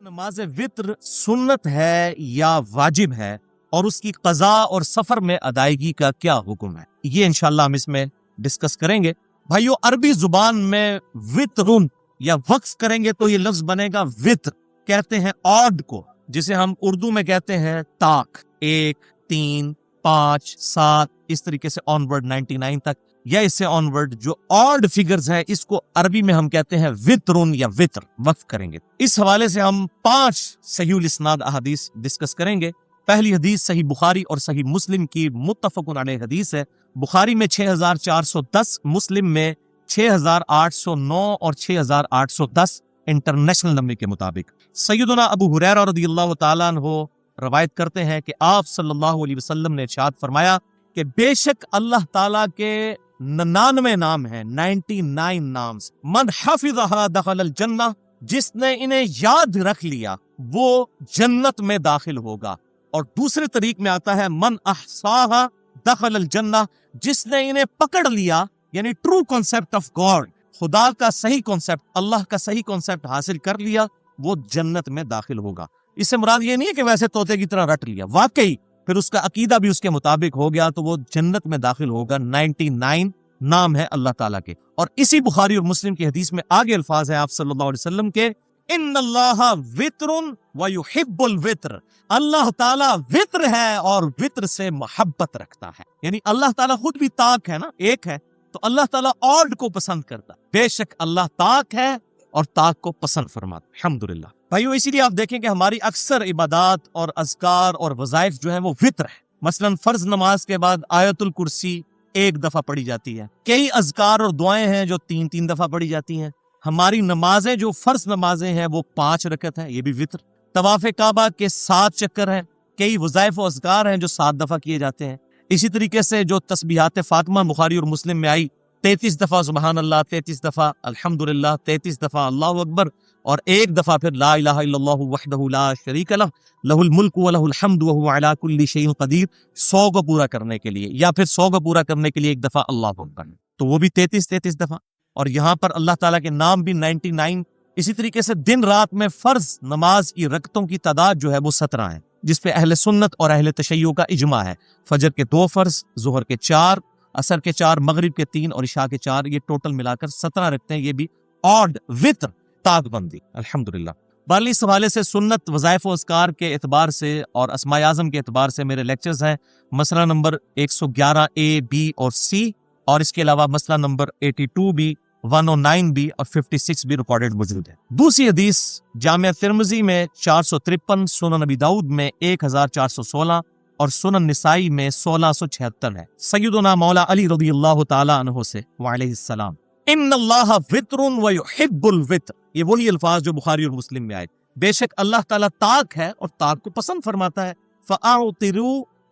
नमाज वित्र सुन्नत है या वाजिब है और उसकी कज़ा और सफर में अदायगी का क्या हुक्म है, ये इंशाल्लाह हम इसमें डिस्कस करेंगे। भाइयों, अरबी जुबान में वित्रुन या वक्स करेंगे तो ये लफ्ज बनेगा वित्र। कहते हैं ऑड को, जिसे हम उर्दू में कहते हैं ताक, 1, 3, 5, 7 इस तरीके से ऑनवर्ड 99 तक, या इससे ऑनवर्ड जो ऑड फिगर्स हैं इसको अरबी में हम कहते हैं वित्रुन या वित्र, वक्फ करेंगे। इस हवाले से हम 5 सहीहुल इस्नाद अहादीस डिस्कस करेंगे। पहली हदीस सही बुखारी और सही मुस्लिम की मुत्तफकुन अलैह हदीस है। बुखारी में 6410, मुस्लिम में 6809 और 6810 इंटरनेशनल नंबर के मुताबिक। सैयदना अबू हुरैरा रज़ियल्लाहु ताला अन्हु रवायत करते हैं कि आप सल्लल्लाहु अलैहि वसल्लम ने इरशाद फरमाया कि बेशक अल्लाह ताला के 99 नाम हैं, 99 नाम। मन हफिज़हा दखलल जन्नह, जिसने इन्हें याद रख लिया वो जन्नत में दाखिल होगा। और दूसरे तरीक में आता है मन अहसाहा दखलल जन्नह, जिसने इन्हें पकड़ लिया, यानी ट्रू कॉन्सेप्ट ऑफ गॉड, खुदा का सही कॉन्सेप्ट, अल्लाह का सही कॉन्सेप्ट हासिल कर लिया, वो जन्नत में दाखिल होगा। इससे मुराद ये नहीं है कि वैसे तोते की तरह रट लिया, वाकई फिर उसका अकीदा भी उसके मुताबिक हो गया तो वो जन्नत में दाखिल होगा। 99 नाम है अल्लाह ताला के। और इसी बुखारी और मुस्लिम की हदीस में आगे अल्फाज है आप सल्लल्लाहु अलैहि वसल्लम के, इन्नल्लाह वित्रुन व युहिब्बुल वित्र, अल्लाह ताला वित्र है और वित्र से मोहब्बत रखता है। यानी अल्लाह ताला खुद भी ताक है ना, एक है, तो अल्लाह ताला ऑड को पसंद करता है। बेशक अल्लाह ताक है और ताक को पसंद फरमाता है। अल्हम्दुलिल्लाह भाइयों, इसीलिए आप देखें कि हमारी अक्सर इबादात और अज़कार और वज़ाइफ जो है वो वित्र है। मसलन फर्ज नमाज के बाद आयतुल कुर्सी 1 दफा पढ़ी जाती है। कई अज़कार और दुआएं हैं जो 3-3 दफा पढ़ी जाती हैं। हमारी नमाजें जो फर्ज नमाजें हैं वो 5 रकत है, ये भी वित्र। तवाफ़े काबा के 7 चक्कर हैं। कई वज़ाइफ और अज़कार हैं जो 7 दफा किए जाते हैं। इसी तरीके से जो तस्बीहात फातिमा बुखारी और मुस्लिम में आई, 33 दफा सुबहान अल्लाह, 33 दफा अल्हम्दुलिल्लाह, 33 दफा अल्लाहु अकबर, और 1 दफा फिर ला इलाहा इल्लल्लाहु वहदहु ला शरीक लह लहुल मुल्कु व लहुल हम्दु व हुवा अला कुल्ली शैइन क़दीर, 100 को पूरा करने के लिए, या फिर 100 को पूरा करने के लिए 1 दफा अल्लाहु अकबर, तो वो भी 33 दफा। और यहाँ पर अल्लाह ताला के नाम भी 99। इसी तरीके से दिन रात में फर्ज नमाज की रकतों की तादाद जो है वो 17 है, जिसपे अहले सुन्नत और अहले तशय्युअ का इजमा है। फजर के 2 फर्ज, जोहर के 4, असर के 4, मगरिब के 3 और इशा के 4, ये टोटल मिलाकर 17 रखते हैं। ये भी ऑड वित्र, ताकबंदी। अल्हम्दुलिल्लाह। बाली इस हवाले से सुन्नत वज़ाइफ व अज़कार के एतबार से और अस्माए आज़म के एतबार से मेरे लेक्चर्स हैं। मसला नंबर 111 A, B और C, और इसके अलावा मसला नंबर 82 भी, 109 भी और 56 भी रिकॉर्डेड मौजूद है। दूसरी हदीस जामिया तिर्मिज़ी में 453, सुनन नबी दाऊद में 1416 और सुनन निसाई में 1676 है। सय्यदुना मौला अली रज़ियल्लाहु ताला अन्हु से वअलैहिस्सलाम, इन्नल्लाह वित्रुन व युहिब्बुल वित्र, ये वही अल्फाज जो बुखारी और मुस्लिम में आए। बेशक अल्लाह ताला ताक है और ताक को पसंद फरमाता है।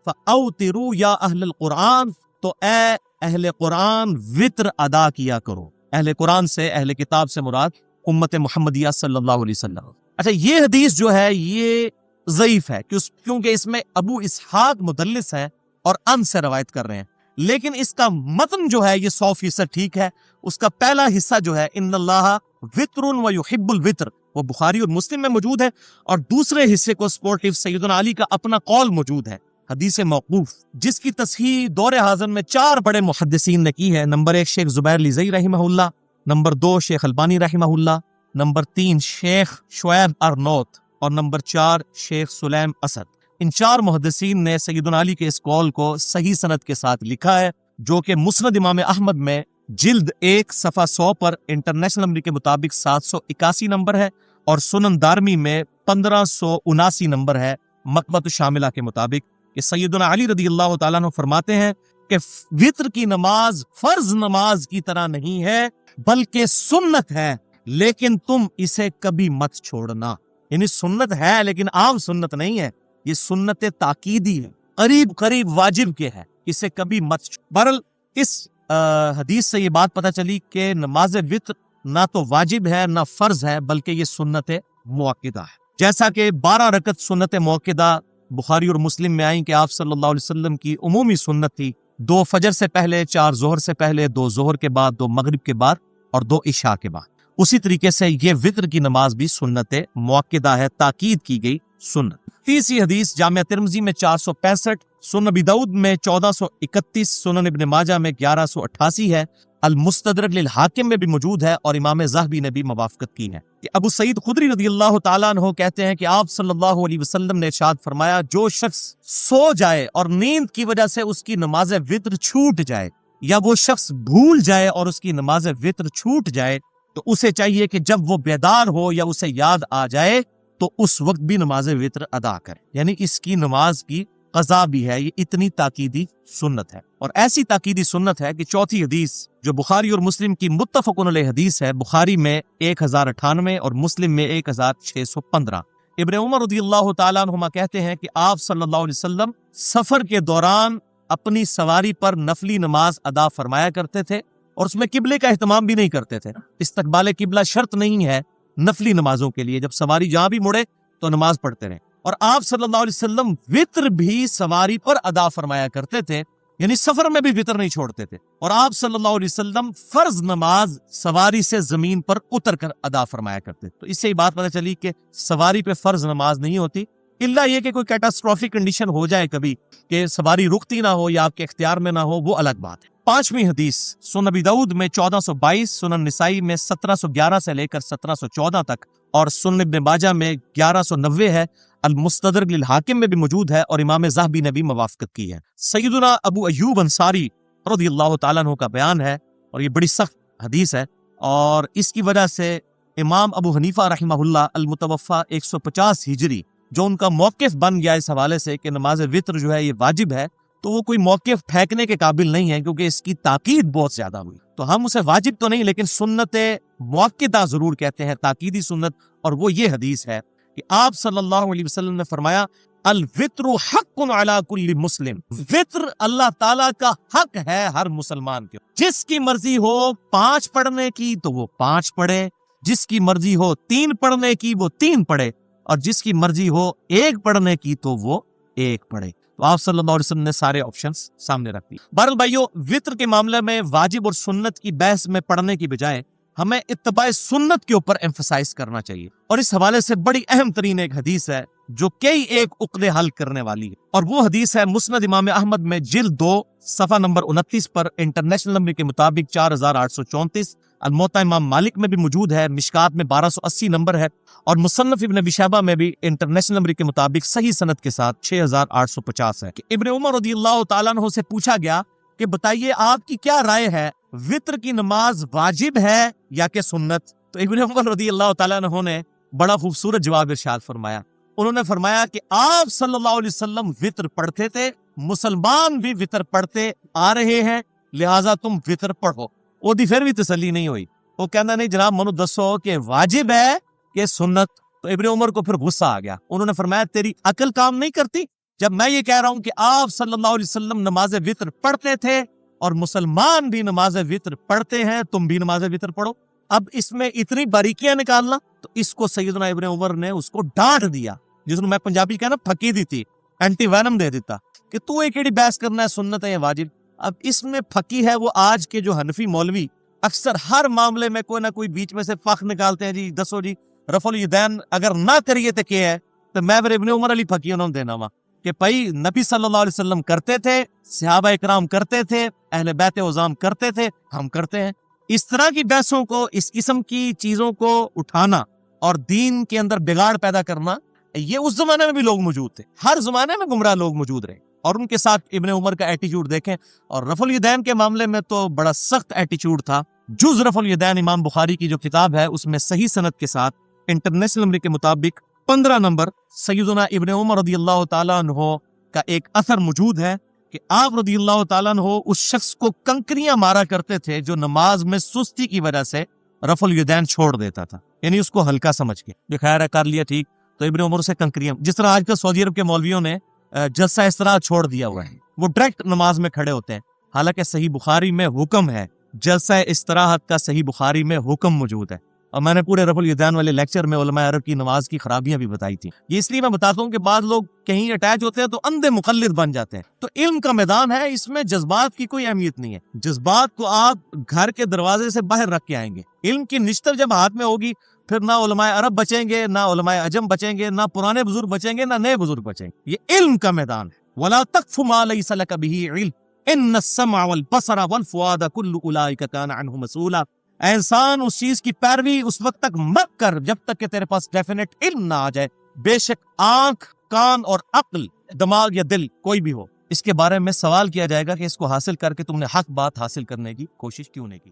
फ़अौतिरू या अहलल कुरान, तो ए अहले कुरान वित्र अदा किया करो। अहले कुरान से, अहले किताब से मुराद उम्मत मुहम्मदिया सल्लल्लाहु अलैहि वसल्लम। अच्छा, ये हदीस जो है ये ज़ईफ है क्योंकि इसमें अबू इसहाक मुदल्लिस है और अन से रवायत कर रहे हैं, लेकिन इसका मतन जो है ये 100% ठीक है। उसका पहला हिस्सा जो है इन्नल्लाह वित्रुन व युहिब्बुल वित्र, वो बुखारी और मुस्लिम में मौजूद है, और दूसरे हिस्से को स्पोर्टिव सैयदना अली का अपना कौल मौजूद है, हदीस मौकूफ, जिसकी तस्हीह दौरे हाज़िर में 4 बड़े मुहद्दिसीन ने की है। Number 1 Sheikh Zubair लिज़ई रहमहुल्लाह, number 2 Sheikh अलबानी रहमहुल्लाह, number 3 Sheikh Shoaib अर्नौत, और नंबर 4 शेख सुलैम असद। इन 4 मुहद्दिसीन ने सैयदना अली के इस कौल को सही सनद के साथ लिखा है, जो कि मुस्नद इमाम अहमद में जिल्द 1 सफ़ा 100 पर इंटरनेशनल नंबर के मुताबिक 781 नंबर है, और सुनन दारमी में 1579 नंबर है मकबत शामिला के मुताबिक, कि सैयदना अली रज़ियल्लाहु ताला अन्हु फरमाते हैं कि वित्र की नमाज फर्ज नमाज की तरह नहीं है, बल्कि सुन्नत है, लेकिन तुम इसे कभी मत छोड़ना। यानी सुन्नत है लेकिन आम सुन्नत नहीं है, ये सुन्नत ताकीदी है, करीब करीब वाजिब के है, इसे कभी मत। बहरहाल इस हदीस से ये बात पता चली कि नमाज वित्र ना तो वाजिब है ना फर्ज है, बल्कि ये सुन्नत मुअक्किदा है। जैसा कि 12 रकत सुन्नत मुअक्किदा बुखारी और मुस्लिम में आई कि आप सल्लल्लाहु अलैहि वसल्लम की उमूमी सुन्नत थी, 2 फजर से पहले, 4 जोहर से पहले, 2 जोहर के बाद, 2 मगरिब के बाद और 2 इशा के बाद। उसी तरीके से ये वित्र की नमाज भी सुन्नत मुअक्किदा है, ताकीद की गई सुन्नत। तीसरी हदीस जामिया तिर्मिज़ी में 465, सुनन अबी दाऊद में 1431, सुनन इब्न माजा में 1188 है, अल मुस्तदरक लिल हाकिम में भी मौजूद है और इमाम ज़हबी ने भी मुवाफ़क़त की है। कि अबू सईद खुदरी रज़ियल्लाहु ताला अन्हु कहते हैं कि आप सल्लल्लाहु अलैहि वसल्लम ने इरशाद फरमाया, जो शख्स सो जाए और नींद की वजह से उसकी नमाज वित्र छूट जाए, या वो शख्स भूल जाए और उसकी नमाज वित्र छूट जाए, तो उसे चाहिए कि जब वो बेदार हो या उसे याद आ जाए तो उस वक्त भी नमाज वित्र अदा करे। यानी इसकी नमाज की कज़ा भी है। ये इतनी ताकीदी सुन्नत है, और ऐसी ताकीदी सुन्नत है कि चौथी हदीस जो बुखारी और मुस्लिम की मुत्तफ़क़ुन अलैह हदीस है, बुखारी में 1098 और मुस्लिम में 1615, इब्न उमर रज़ियल्लाहु ताला अन्हुमा कहते हैं कि आप सल्लल्लाहु अलैहि वसल्लम सफर के दौरान अपनी सवारी पर नफली नमाज अदा फरमाया करते थे, और उसमें किबले का एहतमाम भी नहीं करते थे। इस्तकबाल किबला शर्त नहीं है नफली नमाजों के लिए, जब सवारी जहां भी मुड़े तो नमाज पढ़ते रहे। और आप सल्लल्लाहु अलैहि वसल्लम वित्र भी सवारी पर अदा फरमाया करते थे, यानी सफर में भी वित्र नहीं छोड़ते थे। और आप सल्लल्लाहु अलैहि वसल्लम फर्ज नमाज सवारी से जमीन पर उतर कर अदा फरमाया करते। तो इससे ही बात पता चली कि सवारी पे फर्ज नमाज नहीं होती, इल्ला ये कि कोई कैटास्ट्रोफिक कंडीशन हो जाए कभी कि सवारी रुकती ना हो या आपके इख्तियार में ना हो, वो अलग बात है। पांचवी हदीस सुनन अबी दाऊद में 1422, सुनन निसाई में 1711 से लेकर 1714 तक, और सुनन इब्न माजा में 1190 है, अल मुस्तदरक लिल हाकिम में भी मौजूद है और इमाम ज़हबी ने भी मुवाफ़क़त की है। सैयदुना अबू अय्यूब अंसारी रज़ियल्लाहु ताला अन्हु का बयान है, और ये बड़ी सख्त हदीस है, और इसकी वजह से इमाम अबू हनीफा रहमहुल्लाह अल मुतवफ़ा 150 हिजरी जो उनका मौक़िफ़ बन गया इस हवाले से कि नमाज वित्र जो है ये वाजिब है, तो वो कोई मौक़िफ़ फेंकने के काबिल नहीं है, क्योंकि इसकी ताकीद बहुत ज्यादा हुई। तो हम उसे वाजिब तो नहीं, लेकिन सुन्नत मुअक्किदा जरूर कहते हैं, ताकीदी सुन्नत। और वो ये हदीस है कि आप सल्लल्लाहु अलैहि वसल्लम ने फरमाया, अल वित्रु हक़्क़ुन अला कुल्ली मुस्लिम, वित्र अल्लाह ताला का हक है हर मुसलमान के। जिसकी मर्जी हो 5 पढ़ने की तो वो 5 पढ़े, जिसकी मर्जी हो 3 पढ़ने की वो 3 पढ़े, और जिसकी मर्जी हो 1 पढ़ने की तो वो 1 पढ़े। तो आप सल्लल्लाहु अलैहि वसल्लम ने सारे ऑप्शंस सामने रख दिए। बहरहाल भाइयों, वित्र के मामले में वाजिब और सुन्नत की बहस में पढ़ने की बजाय हमें इत्तिबाए सुन्नत के ऊपर एम्फसाइज करना चाहिए। और इस हवाले से बड़ी अहम तरीन एक हदीस है जो कई एक उक़दे हल करने वाली है, और वो हदीस है मुस्नद इमाम अहमद में जिल्द 2 सफ़ा नंबर 29 पर इंटरनेशनल नंबर के मुताबिक 4834, अल-मुवत्ता इमाम मालिक में भी मौजूद है, मिशकात में 1280 नंबर है, और मुसन्नफ इब्न अबी शैबा में भी इंटरनेशनल नंबर के मुताबिक सही सनद के साथ 6850 है। कि इब्न उमर रज़ियल्लाहु ताला अन्हु से पूछा गया कि बताइए आपकी क्या राय है, वित्र की नमाज वाजिब है या कि सुन्नत? तो इब्न उमर रज़ियल्लाहु ताला अन्हु ने बड़ा खूबसूरत जवाब इरशाद फरमाया। उन्होंने फरमाया कि आप सल्लल्लाहु अलैहि वसल्लम वित्र पढ़ते थे, मुसलमान भी वित्र पढ़ते आ रहे हैं, लिहाजा तुम वित्र पढ़ो। ओदी फिर भी तसल्ली नहीं हुई। वो कहना नहीं जनाब मनु दसो कि वाजिब है कि सुन्नत। तो इब्न उमर को फिर गुस्सा आ गया। उन्होंने फरमाया तेरी अकल काम नहीं करती? जब मैं ये कह रहा हूं कि आप सल्लल्लाहु अलैहि वसल्लम नमाज वित्र पढ़ते थे और मुसलमान भी नमाज वित्र पढ़ते हैं, तुम भी नमाज वित्र पढ़ो। अब इसमें इतनी बारीकियां निकालना, तो इसको सैयदना इब्न उमर ने उसको डांट दिया, जिसको मैं पंजाबी कहना फकी दी थी, एंटी वैनम दे देता कि तू एक केड़ी बहस करना है, सुन्नत है या वाजिब। अब इसमें फकी है वो आज के जो हनफी मौलवी अक्सर हर मामले में कोई ना कोई बीच में से फख निकालते हैं, जी दसो जी रफुल यदैन अगर ना करिए तो क्या है? तो मैं फिर इब्न उमर अली फकी उन्होंने देना वा कि भाई नबी सल्लल्लाहु अलैहि वसल्लम करते थे, सहाबा इकराम करते थे, अहले बैत उज़ाम करते थे, हम करते हैं। इस तरह की बहसों को, इस किस्म की चीजों को उठाना और दीन के अंदर बिगाड़ पैदा करना, ये उस जमाने में भी लोग मौजूद थे, हर जमाने में गुमराह लोग मौजूद रहे, और उनके साथ इब्न उमर का एटीट्यूड देखें। और रफुल यदैन के मामले में तो बड़ा सख्त एटीट्यूड था। जुज रफुल यदैन इमाम बुखारी की जो किताब है उसमें सही सनद के साथ इंटरनेशनल नंबर के मुताबिक 15 नंबर सैयदना इब्न उमर रज़ियल्लाहु ताला अन्हु का एक असर मौजूद है कि आप रज़ियल्लाहु ताला अन्हु उस शख्स को कंकरियां मारा करते थे जो नमाज में सुस्ती की वजह से रफुल यदैन छोड़ देता था, यानी उसको हल्का समझ के जो खैर है कर लिया ठीक। तो इब्न उमर से कंकरियां, जिस तरह आजकल सऊदी अरब के मौलवियों ने जलसा इस तरह छोड़ दिया हुआ है, वो डायरेक्ट नमाज में खड़े होते हैं। हालांकि सही बुखारी में हुक्म है, जलसा इस्तराहत का सही बुखारी में हुक्म मौजूद है اور میں نے پورے رفع الیدین والے لیکچر میں علماء عرب کی نماز کی خرابیاں بھی بتائی تھی. یہ اس لیے میں بتاتا ہوں کہ بعض لوگ کہیں اٹیچ ہوتے ہیں تو اندھے مقلد بن جاتے ہیں. تو علم کا میدان ہے, اس میں جذبات کی کوئی اہمیت نہیں ہے. جذبات کو آپ گھر کے دروازے سے باہر رکھ کے آئیں گے. علم کی نشتر جب ہاتھ میں ہوگی پھر نہ علماء عرب بچیں گے, نہ علماء عجم بچیں گے, نہ پرانے بزرگ بچیں گے, نہ نئے بزرگ بچیں گے. یہ علم کا میدان ہے. وَلَا تَقْفُ مَا لَيْسَ لَكَ بِهِ عِلْمٌ إِنَّ السَّمْعَ وَالْبَصَرَ وَالْفُؤَادَ كُلُّ أُولَٰئِكَ كَانَ عَنْهُ مسؤولا. اے انسان اس چیز کی پیروی اس وقت تک مت کر جب تک کہ تیرے پاس ڈیفینیٹ علم نہ آ جائے. بے شک آنکھ, کان اور عقل, دماغ یا دل کوئی بھی ہو, اس کے بارے میں سوال کیا جائے گا کہ اس کو حاصل کر کے تم نے حق بات حاصل کرنے کی کوشش کیوں نہیں کی.